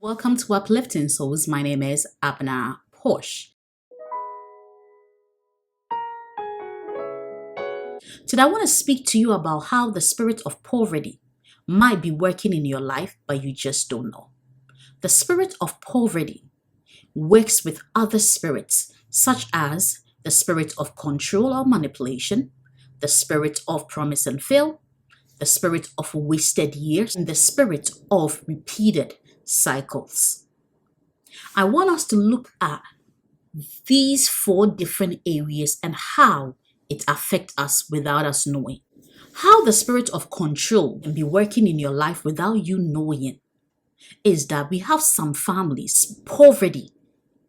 Welcome to Uplifting Souls. My name is Abna Posh. Today, I want to speak to you about how the spirit of poverty might be working in your life, but you just don't know. The spirit of poverty works with other spirits, such as the spirit of control or manipulation, the spirit of promise and fail, the spirit of wasted years, and the spirit of repeated cycles. I want us to look at these four different areas and how it affects us without us knowing. How the spirit of control can be working in your life without you knowing is that we have some families, poverty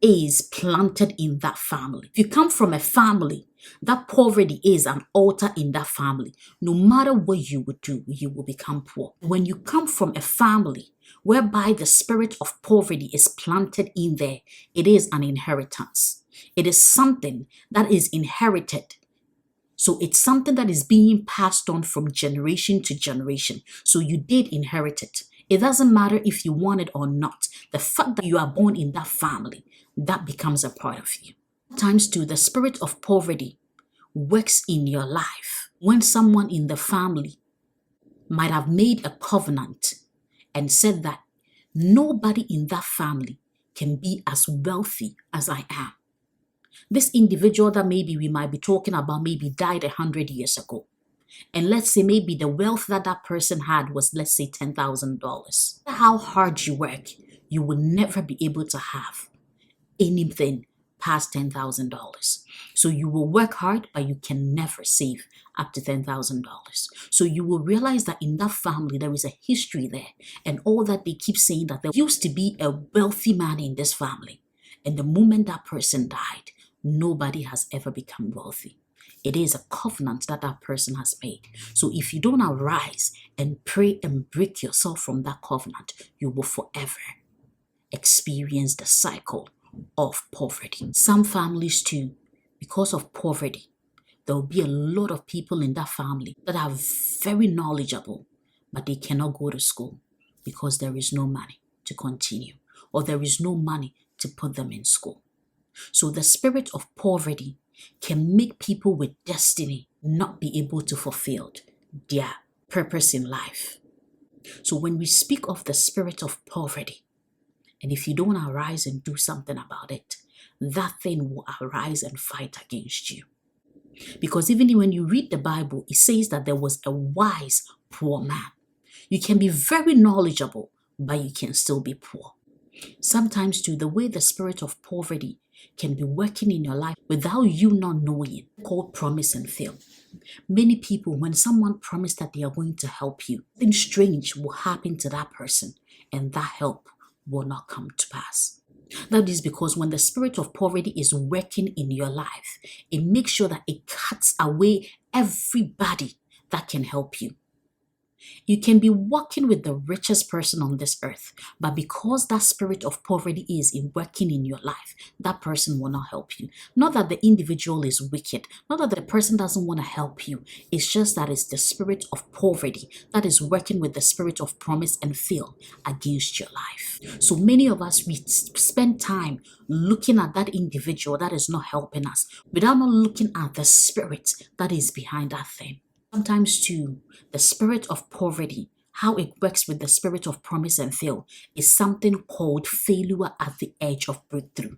is planted in that family. If you come from a family, that poverty is an altar in that family. No matter what you would do, you will become poor. When you come from a family whereby the spirit of poverty is planted in there, it is an inheritance. It is something that is inherited. So it's something that is being passed on from generation to generation. So you did inherit it. It doesn't matter if you want it or not. The fact that you are born in that family, that becomes a part of you. Sometimes too, the spirit of poverty works in your life when someone in the family might have made a covenant and said that nobody in that family can be as wealthy as I am. This individual that maybe we might be talking about maybe died 100 years ago. And let's say maybe the wealth that that person had was, let's say, $10,000. How hard you work, you will never be able to have anything past $10,000. So you will work hard, but you can never save up to $10,000. So you will realize that in that family, there is a history there. And all that they keep saying that there used to be a wealthy man in this family. And the moment that person died, nobody has ever become wealthy. It is a covenant that that person has made. So if you don't arise and pray and break yourself from that covenant, you will forever experience the cycle of poverty. Some families too, because of poverty, there will be a lot of people in that family that are very knowledgeable, but they cannot go to school because there is no money to continue, or there is no money to put them in school. So the spirit of poverty can make people with destiny not be able to fulfill their purpose in life. So when we speak of the spirit of poverty, and if you don't arise and do something about it, that thing will arise and fight against you. Because even when you read the Bible, it says that there was a wise poor man. You can be very knowledgeable, but you can still be poor. Sometimes too, the way the spirit of poverty can be working in your life without you not knowing, called promise and fail. Many people, when someone promised that they are going to help you, something strange will happen to that person, and that help will not come to pass. That is because when the spirit of poverty is working in your life, it makes sure that it cuts away everybody that can help you. You can be walking with the richest person on this earth, but because that spirit of poverty is working in your life, that person will not help you. Not that the individual is wicked, not that the person doesn't want to help you. It's just that it's the spirit of poverty that is working with the spirit of promise and fail against your life. So many of us, we spend time looking at that individual that is not helping us without not looking at the spirit that is behind that thing. Sometimes too, the spirit of poverty, how it works with the spirit of promise and fail, is something called failure at the edge of breakthrough.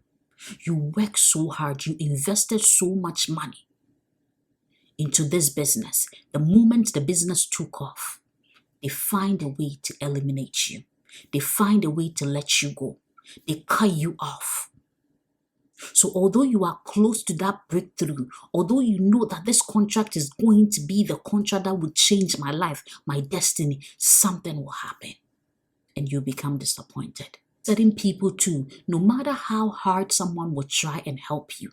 You work so hard, you invested so much money into this business. The moment the business took off, they find a way to eliminate you. They find a way to let you go. They cut you off. So although you are close to that breakthrough, although you know that this contract is going to be the contract that will change my life, my destiny, something will happen and you become disappointed. Certain people too, no matter how hard someone will try and help you,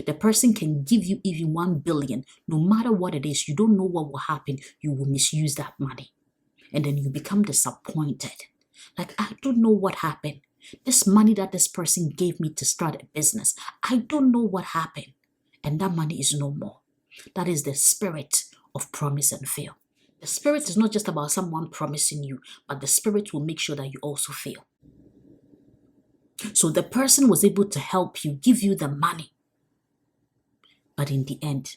the person can give you even 1 billion. No matter what it is, you don't know what will happen. You will misuse that money. And then you become disappointed. Like, I don't know what happened. This money that this person gave me to start a business, I don't know what happened. And that money is no more. That is the spirit of promise and fail. The spirit is not just about someone promising you, but the spirit will make sure that you also fail. So the person was able to help you, give you the money, but in the end,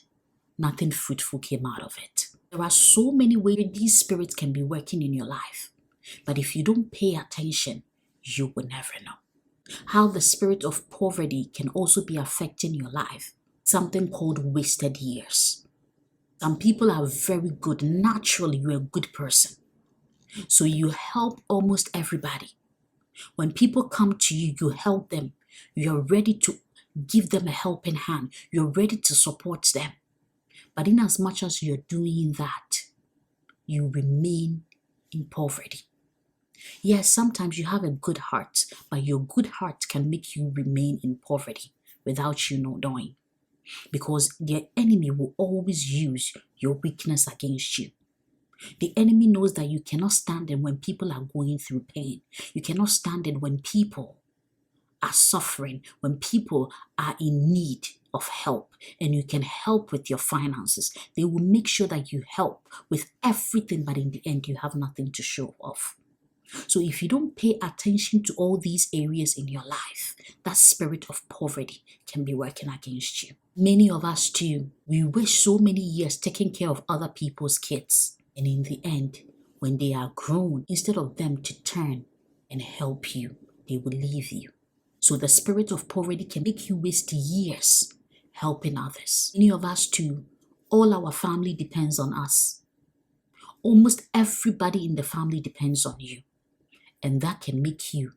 nothing fruitful came out of it. There are so many ways these spirits can be working in your life, but if you don't pay attention, you will never know. How the spirit of poverty can also be affecting your life. Something called wasted years. Some people are very good. Naturally, you're a good person. So you help almost everybody. When people come to you, you help them. You're ready to give them a helping hand. You're ready to support them. But in as much as you're doing that, you remain in poverty. Yes, sometimes you have a good heart, but your good heart can make you remain in poverty without you knowing. Because the enemy will always use your weakness against you. The enemy knows that you cannot stand it when people are going through pain. You cannot stand it when people are suffering, when people are in need of help, and you can help with your finances. They will make sure that you help with everything, but in the end, you have nothing to show off. So if you don't pay attention to all these areas in your life, that spirit of poverty can be working against you. Many of us too, we waste so many years taking care of other people's kids. And in the end, when they are grown, instead of them to turn and help you, they will leave you. So the spirit of poverty can make you waste years helping others. Many of us too, all our family depends on us. Almost everybody in the family depends on you. And that can make you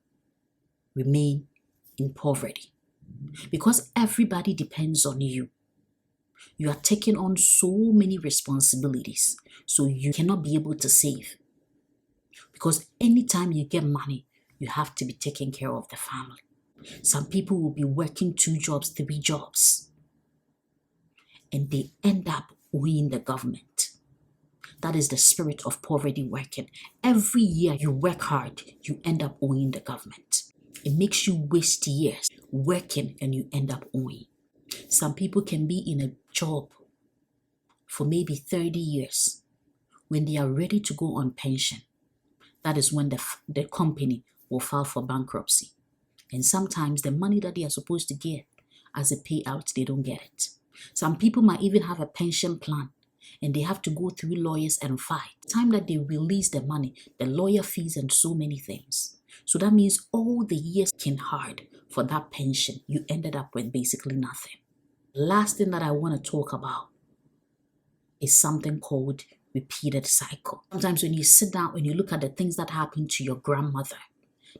remain in poverty. Because everybody depends on you. You are taking on so many responsibilities. So you cannot be able to save. Because anytime you get money, you have to be taking care of the family. Some people will be working 2 jobs, 3 jobs. And they end up owing the government. That is the spirit of poverty working. Every year you work hard, you end up owing the government. It makes you waste years working and you end up owing. Some people can be in a job for maybe 30 years. When they are ready to go on pension, that is when the company will file for bankruptcy. And sometimes the money that they are supposed to get as a payout, they don't get it. Some people might even have a pension plan and they have to go through lawyers and fight. The time that they release the money, the lawyer fees and so many things. So that means all the years working hard for that pension, you ended up with basically nothing. Last thing that I want to talk about is something called repeated cycle. Sometimes when you sit down and you look at the things that happened to your grandmother,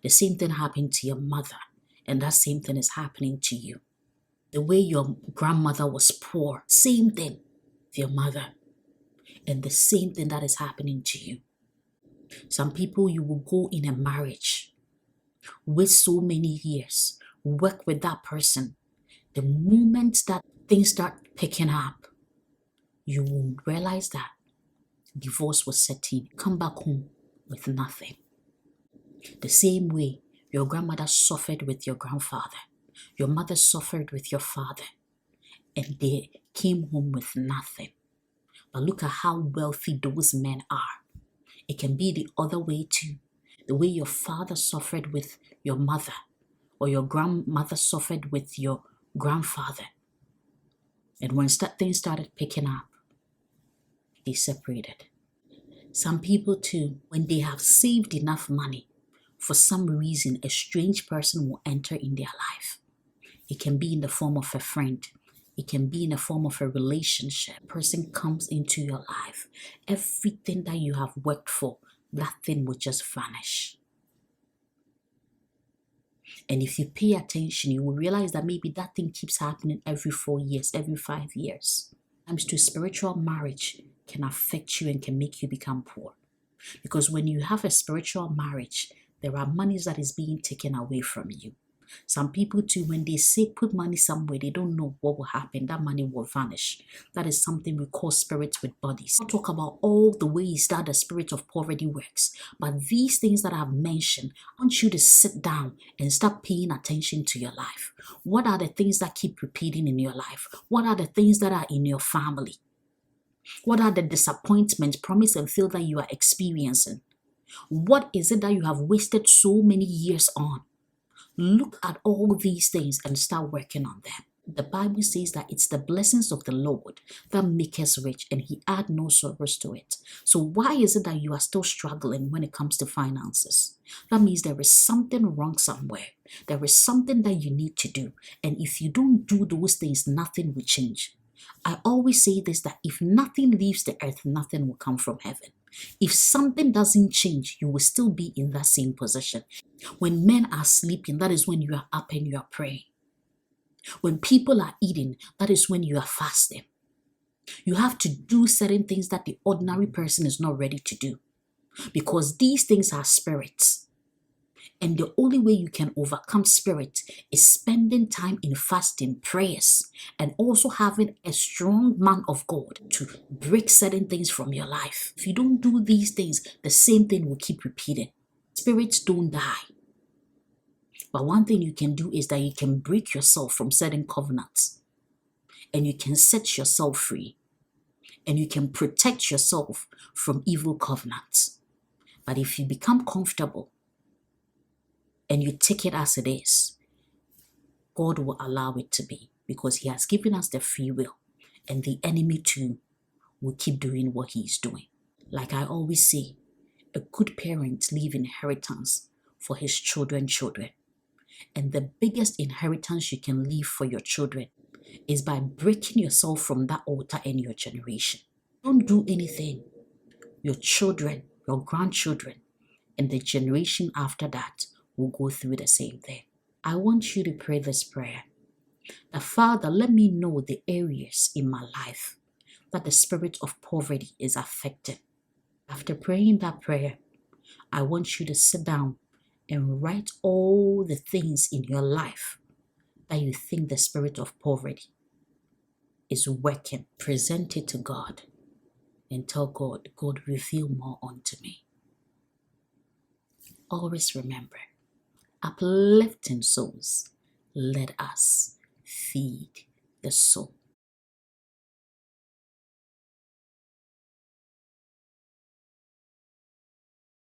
the same thing happened to your mother, and that same thing is happening to you. The way your grandmother was poor, same thing with your mother, and the same thing that is happening to you. Some people, you will go in a marriage, wait so many years, work with that person. The moment that things start picking up, you will realize that divorce was set in. Come back home with nothing. The same way your grandmother suffered with your grandfather, your mother suffered with your father, and they came home with nothing. But look at how wealthy those men are. It can be the other way too. The way your father suffered with your mother, or your grandmother suffered with your grandfather. And when things started picking up, they separated. Some people too, when they have saved enough money, for some reason, a strange person will enter in their life. It can be in the form of a friend. It can be in the form of a relationship. A person comes into your life. Everything that you have worked for, that thing will just vanish. And if you pay attention, you will realize that maybe that thing keeps happening every 4 years, every 5 years. Sometimes to spiritual marriage can affect you and can make you become poor. Because when you have a spiritual marriage, there are monies that is being taken away from you. Some people too, when they say put money somewhere, they don't know what will happen. That money will vanish. That is something we call spirits with bodies. I'll talk about all the ways that the spirit of poverty works. But these things that I've mentioned, I want you to sit down and start paying attention to your life. What are the things that keep repeating in your life? What are the things that are in your family? What are the disappointments, promise, and fail that you are experiencing? What is it that you have wasted so many years on? Look at all these things and start working on them. The Bible says that it's the blessings of the Lord that make us rich and he add no sorrows to it. So why is it that you are still struggling when it comes to finances? That means there is something wrong somewhere. There is something that you need to do. And if you don't do those things, nothing will change. I always say this, that if nothing leaves the earth, nothing will come from heaven. If something doesn't change, you will still be in that same position. When men are sleeping, that is when you are up and you are praying. When people are eating, that is when you are fasting. You have to do certain things that the ordinary person is not ready to do, because these things are spirits. And the only way you can overcome spirit is spending time in fasting, prayers, and also having a strong man of God to break certain things from your life. If you don't do these things, the same thing will keep repeating. Spirits don't die. But one thing you can do is that you can break yourself from certain covenants, and you can set yourself free, and you can protect yourself from evil covenants. But if you become comfortable and you take it as it is, God will allow it to be, because he has given us the free will, and the enemy too will keep doing what he's doing. Like I always say, a good parent leaves inheritance for his children. And the biggest inheritance you can leave for your children is by breaking yourself from that altar and your generation. Don't do anything. Your children, your grandchildren, and the generation after that will go through the same thing. I want you to pray this prayer. The Father, let me know the areas in my life that the spirit of poverty is affecting. After praying that prayer, I want you to sit down and write all the things in your life that you think the spirit of poverty is working. Present it to God and tell God, God, reveal more unto me. Always remember, uplifting souls, let us feed the soul.